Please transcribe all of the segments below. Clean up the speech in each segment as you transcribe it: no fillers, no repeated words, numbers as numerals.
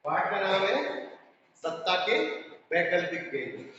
पाठ का नाम है सत्ता के वैकल्पिक केंद्र।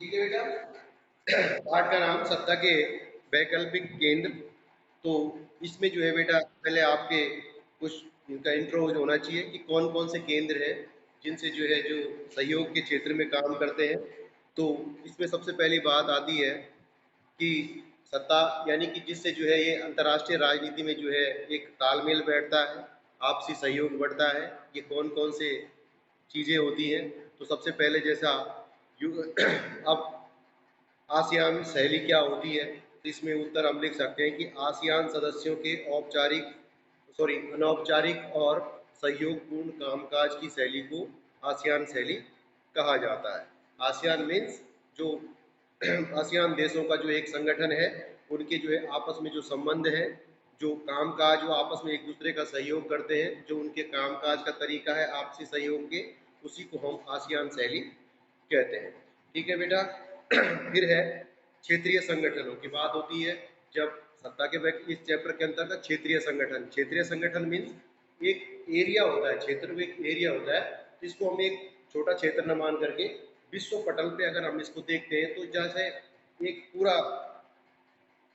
ठीक है बेटा, पाठ का नाम सत्ता के वैकल्पिक केंद्र। तो इसमें जो है बेटा पहले आपके कुछ इनका इंट्रो होना चाहिए कि कौन कौन से केंद्र हैं जिनसे जो है जो सहयोग के क्षेत्र में काम करते हैं। तो इसमें सबसे पहली बात आती है कि सत्ता यानी कि जिससे जो है ये अंतर्राष्ट्रीय राजनीति में जो है एक तालमेल बैठता है, आपसी सहयोग बढ़ता है। ये कौन कौन से चीज़ें होती हैं? तो सबसे पहले जैसा अब आसियान शैली क्या होती है, तो इसमें उत्तर हम लिख सकते हैं कि आसियान सदस्यों के अनौपचारिक और सहयोगपूर्ण कामकाज की शैली को आसियान शैली कहा जाता है। आसियान मीन्स जो आसियान देशों का जो एक संगठन है, उनके जो है आपस में जो संबंध है, जो कामकाज वो आपस में एक दूसरे का सहयोग करते हैं, जो उनके कामकाज का तरीका है आपसी सहयोग के, उसी को हम आसियान शैली कहते हैं। ठीक है बेटा। फिर है क्षेत्रीय संगठनों की बात होती है जब सत्ता के इस चैप्टर के अंतर्गत क्षेत्रीय संगठन। क्षेत्रीय संगठन मीन्स एक एरिया होता है, क्षेत्र में एक एरिया होता है जिसको हम एक छोटा क्षेत्र न मान करके विश्व पटल पे अगर हम इसको देखते हैं तो जैसे एक पूरा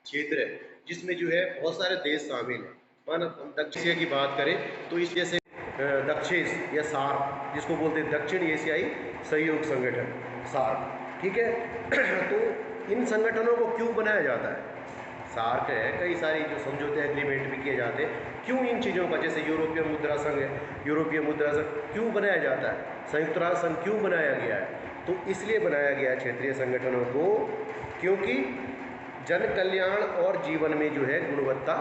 क्षेत्र है जिसमें जो है बहुत सारे देश शामिल हैं। माना हम दक्षिण एशिया की बात करें तो इस जैसे दक्षिण या सार्क जिसको बोलते हैं दक्षिण एशियाई सहयोग संगठन, सार्क। ठीक है। तो इन संगठनों को क्यों बनाया जाता है? सार्क है, कई सारी जो समझौते एग्रीमेंट भी किए जाते हैं। क्यों इन चीज़ों का, जैसे यूरोपीय मुद्रा संघ है, यूरोपीय मुद्रा संघ क्यों बनाया जाता है? संयुक्त राष्ट्र संघ क्यों बनाया गया है? तो इसलिए बनाया गया है क्षेत्रीय संगठनों को क्योंकि जन कल्याण और जीवन में जो है गुणवत्ता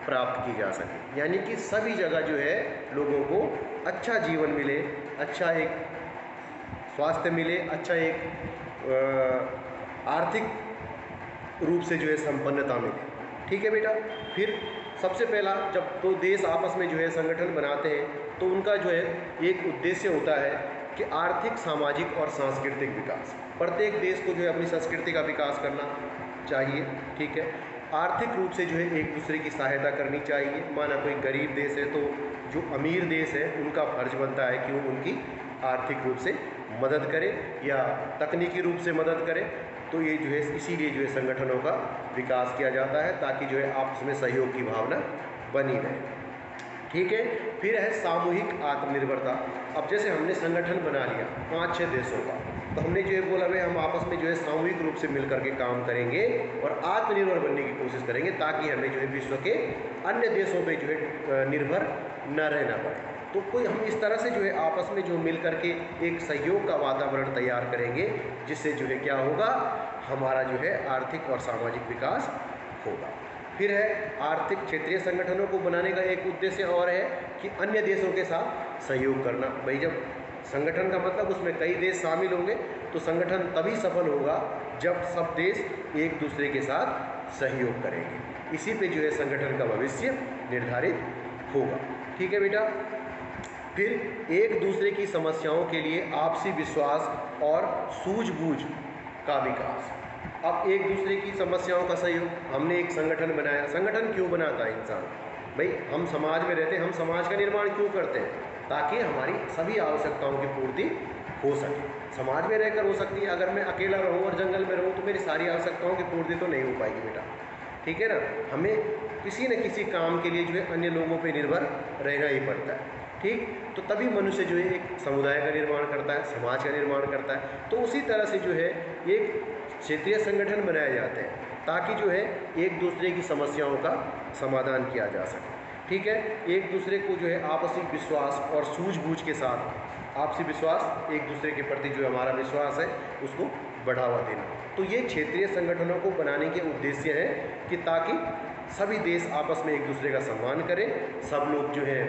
प्राप्त की जा सके, यानी कि सभी जगह जो है लोगों को अच्छा जीवन मिले, अच्छा एक स्वास्थ्य मिले, अच्छा एक आर्थिक रूप से जो है संपन्नता मिले। ठीक है बेटा। फिर सबसे पहला जब दो देश आपस में जो है संगठन बनाते हैं तो उनका जो है एक उद्देश्य होता है कि आर्थिक, सामाजिक और सांस्कृतिक विकास। प्रत्येक देश को जो है अपनी संस्कृति का विकास करना चाहिए। ठीक है। आर्थिक रूप से जो है एक दूसरे की सहायता करनी चाहिए। माना कोई गरीब देश है तो जो अमीर देश है उनका फर्ज बनता है कि वो उनकी आर्थिक रूप से मदद करे या तकनीकी रूप से मदद करे। तो ये जो है इसीलिए जो है संगठनों का विकास किया जाता है ताकि जो है आपस में सहयोग की भावना बनी रहे। ठीक है। फिर है सामूहिक आत्मनिर्भरता। अब जैसे हमने संगठन बना लिया 5-6 देशों का, तो हमने जो है बोला भाई हम आपस में जो है सामूहिक रूप से मिलकर के काम करेंगे और आत्मनिर्भर बनने की कोशिश करेंगे ताकि हमें जो है विश्व के अन्य देशों पे जो है निर्भर न रहना पड़े। तो कोई हम इस तरह से जो है आपस में जो मिल करके एक सहयोग का वातावरण तैयार करेंगे जिससे जो है क्या होगा, हमारा जो है आर्थिक और सामाजिक विकास होगा। फिर है आर्थिक क्षेत्रीय संगठनों को बनाने का एक उद्देश्य और है कि अन्य देशों के साथ सहयोग करना। भाई जब संगठन का मतलब उसमें कई देश शामिल होंगे तो संगठन तभी सफल होगा जब सब देश एक दूसरे के साथ सहयोग करेंगे। इसी पे जो है संगठन का भविष्य निर्धारित होगा। ठीक है बेटा। फिर एक दूसरे की समस्याओं के लिए आपसी विश्वास और सूझबूझ का विकास। अब एक दूसरे की समस्याओं का सहयोग, हमने एक संगठन बनाया। संगठन क्यों बनाता है इंसान? भाई हम समाज में रहते हैं, हम समाज का निर्माण क्यों करते हैं? ताकि हमारी सभी आवश्यकताओं की पूर्ति हो सके। समाज में रहकर हो सकती है, अगर मैं अकेला रहूं और जंगल में रहूं तो मेरी सारी आवश्यकताओं की पूर्ति तो नहीं हो पाएगी बेटा। ठीक है ना। हमें किसी न किसी काम के लिए जो है अन्य लोगों पर निर्भर रहना ही पड़ता है। ठीक। तो तभी मनुष्य जो है एक समुदाय का निर्माण करता है, समाज का निर्माण करता है। तो उसी तरह से जो है एक क्षेत्रीय संगठन बनाए जाते हैं ताकि जो है एक दूसरे की समस्याओं का समाधान किया जा सके। ठीक है। एक दूसरे को जो है आपसी विश्वास और सूझबूझ के साथ, आपसी विश्वास, एक दूसरे के प्रति जो हमारा विश्वास है उसको बढ़ावा देना। तो ये क्षेत्रीय संगठनों को बनाने के उद्देश्य है कि ताकि सभी देश आपस में एक दूसरे का सम्मान करें, सब लोग जो है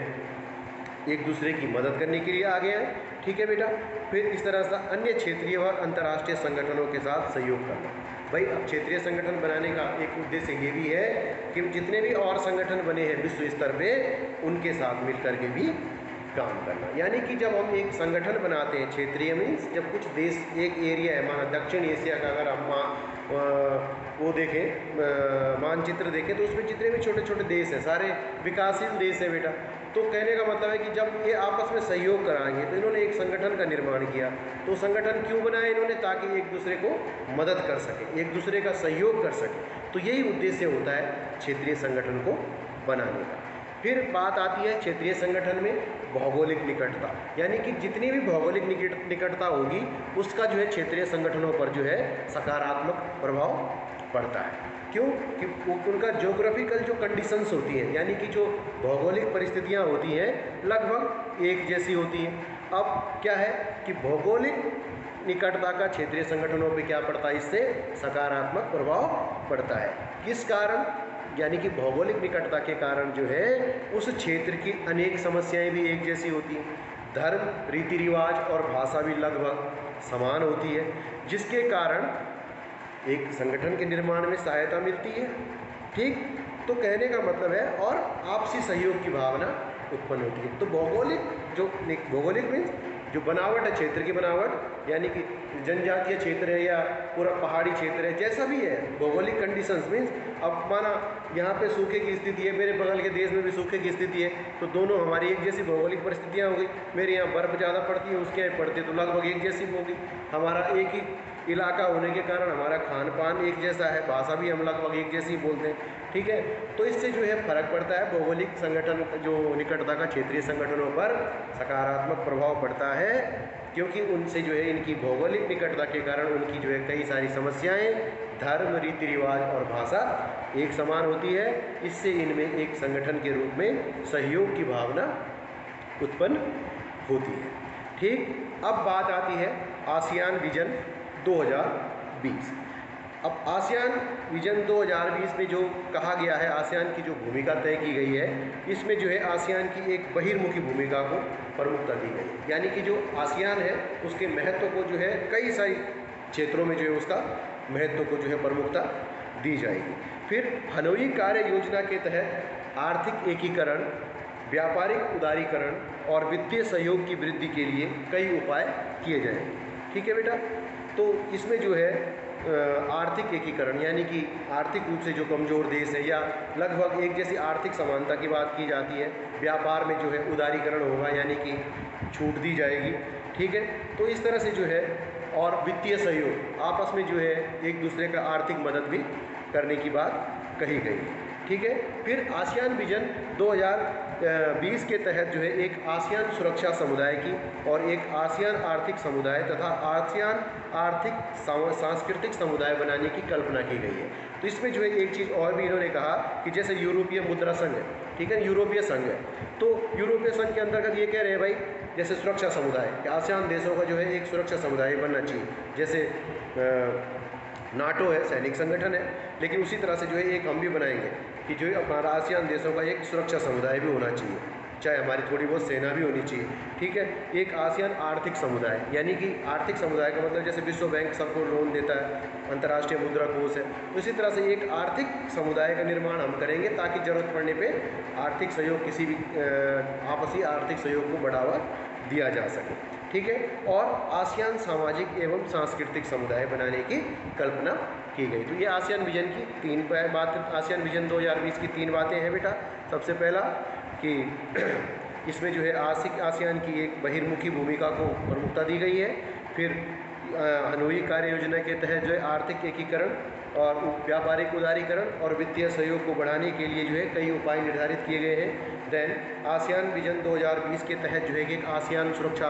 एक दूसरे की मदद करने के लिए आगे आए ठीक है बेटा। फिर इस तरह से अन्य क्षेत्रीय व अंतर्राष्ट्रीय संगठनों के साथ सहयोग करना। भाई अब क्षेत्रीय संगठन बनाने का एक उद्देश्य ये भी है कि जितने भी और संगठन बने हैं विश्व स्तर पे उनके साथ मिलकर के भी काम करना। यानी कि जब हम एक संगठन बनाते हैं क्षेत्रीय मीन्स जब कुछ देश एक एरिया है, माना दक्षिण एशिया का अगर हम वो देखें मानचित्र देखें तो उसमें जितने भी छोटे छोटे देश हैं सारे विकासशील देश हैं बेटा। तो कहने का मतलब है कि जब ये आपस में सहयोग कराएंगे तो इन्होंने एक संगठन का निर्माण किया। तो संगठन क्यों बनाया इन्होंने? ताकि एक दूसरे को मदद कर सके, एक दूसरे का सहयोग कर सके। तो यही उद्देश्य होता है क्षेत्रीय संगठन को बनाने का। फिर बात आती है क्षेत्रीय संगठन में भौगोलिक निकटता, यानी कि जितनी भी भौगोलिक निकटता होगी उसका जो है क्षेत्रीय संगठनों पर जो है सकारात्मक प्रभाव पड़ता है। क्यों? कि उनका ज्योग्राफिकल जो कंडीशंस होती हैं, यानी कि जो भौगोलिक परिस्थितियां होती हैं लगभग एक जैसी होती हैं। अब क्या है कि भौगोलिक निकटता का क्षेत्रीय संगठनों पे क्या पड़ता है? इससे सकारात्मक प्रभाव पड़ता है। किस कारण? यानी कि भौगोलिक निकटता के कारण जो है उस क्षेत्र की अनेक समस्याएं भी एक जैसी होती हैं। धर्म, रीति रिवाज और भाषा भी लगभग समान होती है, जिसके कारण एक संगठन के निर्माण में सहायता मिलती है। ठीक, तो कहने का मतलब है और आपसी सहयोग की भावना उत्पन्न होती है। तो भौगोलिक मीन्स जो बनावट है, क्षेत्र की बनावट, यानी कि जनजातीय क्षेत्र है या पूरा पहाड़ी क्षेत्र है, जैसा भी है भौगोलिक कंडीशंस मीन्स अब माना यहाँ पे सूखे की स्थिति है, मेरे बगल के देश में भी सूखे की स्थिति है, तो दोनों हमारी एक जैसी भौगोलिक परिस्थितियाँ हो गई। मेरे यहाँ बर्फ़ ज़्यादा पड़ती है, उसके यहाँ पड़ती है, तो लगभग एक जैसी होगी। हमारा एक ही इलाका होने के कारण हमारा खान पान एक जैसा है, भाषा भी हम लगभग एक जैसी बोलते हैं। ठीक है, तो इससे जो है फर्क पड़ता है। भौगोलिक संगठन जो निकटता का क्षेत्रीय संगठनों पर सकारात्मक प्रभाव पड़ता है, क्योंकि उनसे जो है इनकी भौगोलिक निकटता के कारण उनकी जो है कई सारी समस्याएं, धर्म, रीति रिवाज और भाषा एक समान होती है। इससे इनमें एक संगठन के रूप में सहयोग की भावना उत्पन्न होती है। ठीक, अब बात आती है आसियान विजन 2020। अब आसियान विजन 2020 में जो कहा गया है, आसियान की जो भूमिका तय की गई है, इसमें जो है आसियान की एक बहिर्मुखी भूमिका को प्रमुखता दी गई। यानी कि जो आसियान है उसके महत्व को जो है कई सारी क्षेत्रों में जो है उसका महत्व को जो है प्रमुखता दी जाएगी। फिर हनोई कार्य योजना के तहत आर्थिक एकीकरण, व्यापारिक उदारीकरण और वित्तीय सहयोग की वृद्धि के लिए कई उपाय किए जाएंगे। ठीक है बेटा, तो इसमें जो है आर्थिक एकीकरण, यानी कि आर्थिक रूप से जो कमज़ोर देश है या लगभग एक जैसी आर्थिक समानता की बात की जाती है। व्यापार में जो है उदारीकरण होगा, यानी कि छूट दी जाएगी। ठीक है, तो इस तरह से जो है, और वित्तीय सहयोग, आपस में जो है एक दूसरे का आर्थिक मदद भी करने की बात कही गई। ठीक है, फिर आसियान विजन 2020 के तहत जो है एक आसियान सुरक्षा समुदाय की और एक आसियान आर्थिक समुदाय तथा आसियान आर्थिक सांस्कृतिक समुदाय बनाने की कल्पना की गई है। तो इसमें जो है एक चीज़ और भी इन्होंने कहा कि जैसे यूरोपीय मुद्रा संघ है, ठीक है, यूरोपीय संघ है, तो यूरोपीय संघ के अंतर्गत ये कह रहे हैं भाई जैसे सुरक्षा समुदाय, आसियान देशों का जो है एक सुरक्षा समुदाय बनना चाहिए। जैसे नाटो है, सैनिक संगठन है, लेकिन उसी तरह से जो है एक हम भी बनाएंगे कि जो हमारा आसियान देशों का एक सुरक्षा समुदाय भी होना चाहिए, चाहे हमारी थोड़ी बहुत सेना भी होनी चाहिए। ठीक है, एक आसियान आर्थिक समुदाय, यानी कि आर्थिक समुदाय का मतलब जैसे विश्व बैंक सबको लोन देता है, अंतर्राष्ट्रीय मुद्रा कोष है, उसी तरह से एक आर्थिक समुदाय का निर्माण हम करेंगे ताकि ज़रूरत पड़ने पे आर्थिक सहयोग, किसी भी आपसी आर्थिक सहयोग को बढ़ावा दिया जा सके। ठीक है, और आसियान सामाजिक एवं सांस्कृतिक समुदाय बनाने की कल्पना की गई। तो ये आसियान विजन की 3 बात, आसियान विजन 2020 की 3 बातें हैं बेटा। सबसे पहला कि इसमें जो है आसियान की एक बहिर्मुखी भूमिका को प्रमुखता दी गई है। फिर हनोई कार्य योजना के तहत जो है आर्थिक एकीकरण और व्यापारिक उदारीकरण और वित्तीय सहयोग को बढ़ाने के लिए जो है कई उपाय निर्धारित किए गए हैं। देन आसियान विजन 2020 के तहत जो है कि एक आसियान सुरक्षा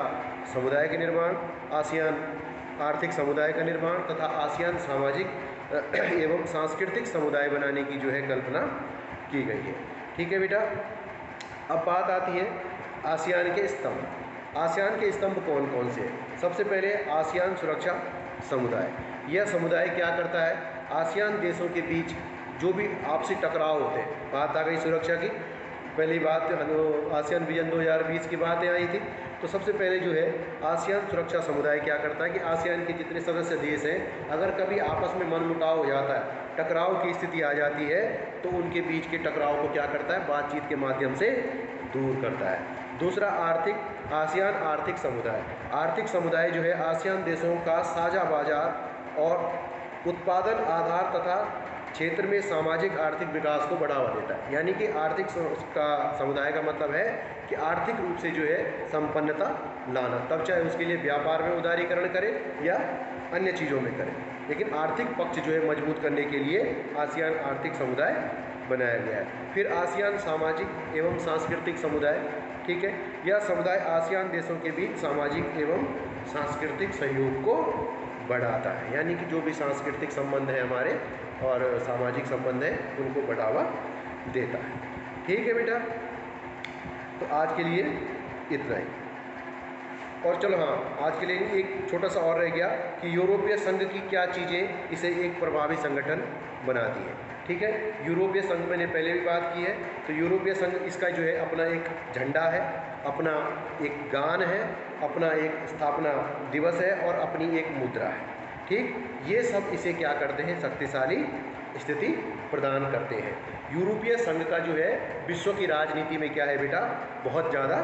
समुदाय के निर्माण, आसियान आर्थिक समुदाय का निर्माण तथा आसियान सामाजिक एवं सांस्कृतिक समुदाय बनाने की जो है कल्पना की गई है। ठीक है बेटा, अब बात आती है आसियान के स्तंभ। आसियान के स्तंभ कौन कौन से हैं? सबसे पहले आसियान सुरक्षा समुदाय। यह समुदाय क्या करता है? आसियान देशों के बीच जो भी आपसी टकराव होते हैं, बात आ गई सुरक्षा की, पहली बात आसियान विजन 2020 की बातें आई थी। तो सबसे पहले जो है आसियान सुरक्षा समुदाय क्या करता है कि आसियान के जितने सदस्य देश हैं, अगर कभी आपस में मनमुटाव हो जाता है, टकराव की स्थिति आ जाती है, तो उनके बीच के टकराव को क्या करता है, बातचीत के माध्यम से दूर करता है। दूसरा आसियान आर्थिक समुदाय। आर्थिक समुदाय जो है आसियान देशों का साझा बाजार और उत्पादन आधार तथा क्षेत्र में सामाजिक आर्थिक विकास को बढ़ावा देता है। यानी कि आर्थिक का समुदाय का मतलब है कि आर्थिक रूप से जो है संपन्नता लाना, तब चाहे उसके लिए व्यापार में उदारीकरण करे या अन्य चीज़ों में करे, लेकिन आर्थिक पक्ष जो है मजबूत करने के लिए आसियान आर्थिक समुदाय बनाया गया है। फिर आसियान सामाजिक एवं सांस्कृतिक समुदाय, ठीक है, यह समुदाय आसियान देशों के बीच सामाजिक एवं सांस्कृतिक सहयोग को बढ़ाता है। यानी कि जो भी सांस्कृतिक संबंध है हमारे और सामाजिक संबंध है उनको बढ़ावा देता है। ठीक है बेटा, तो आज के लिए इतना ही। और चलो हाँ, आज के लिए एक छोटा सा और रह गया कि यूरोपीय संघ की क्या चीज़ें इसे एक प्रभावी संगठन बनाती है। ठीक है, यूरोपीय संघ मैंने पहले भी बात की है। तो यूरोपीय संघ इसका जो है अपना एक झंडा है, अपना एक गान है, अपना एक स्थापना दिवस है और अपनी एक मुद्रा है। ठीक, ये सब इसे क्या करते हैं, शक्तिशाली स्थिति प्रदान करते हैं। यूरोपीय संघ का जो है विश्व की राजनीति में क्या है बेटा, बहुत ज़्यादा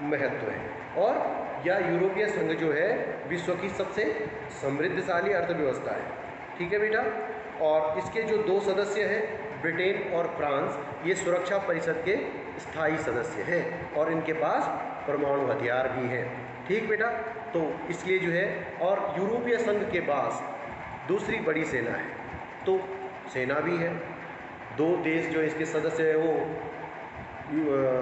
महत्व है। और यह यूरोपीय संघ जो है विश्व की सबसे समृद्धशाली अर्थव्यवस्था है। ठीक है बेटा, और इसके जो 2 सदस्य हैं ब्रिटेन और फ्रांस, ये सुरक्षा परिषद के स्थायी सदस्य हैं और इनके पास परमाणु हथियार भी हैं। ठीक बेटा, तो इसलिए जो है, और यूरोपीय संघ के पास दूसरी बड़ी सेना है, तो सेना भी है। 2 देश जो इसके सदस्य हैं वो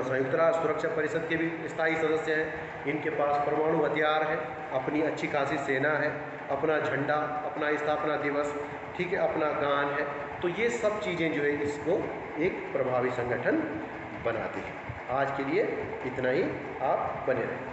संयुक्त राष्ट्र सुरक्षा परिषद के भी स्थायी सदस्य हैं। इनके पास परमाणु हथियार है, अपनी अच्छी खासी सेना है, अपना झंडा, अपना स्थापना दिवस, ठीक है, अपना गान है। तो ये सब चीज़ें जो है इसको एक प्रभावी संगठन बनाती है। आज के लिए इतना ही, आप बने रहें।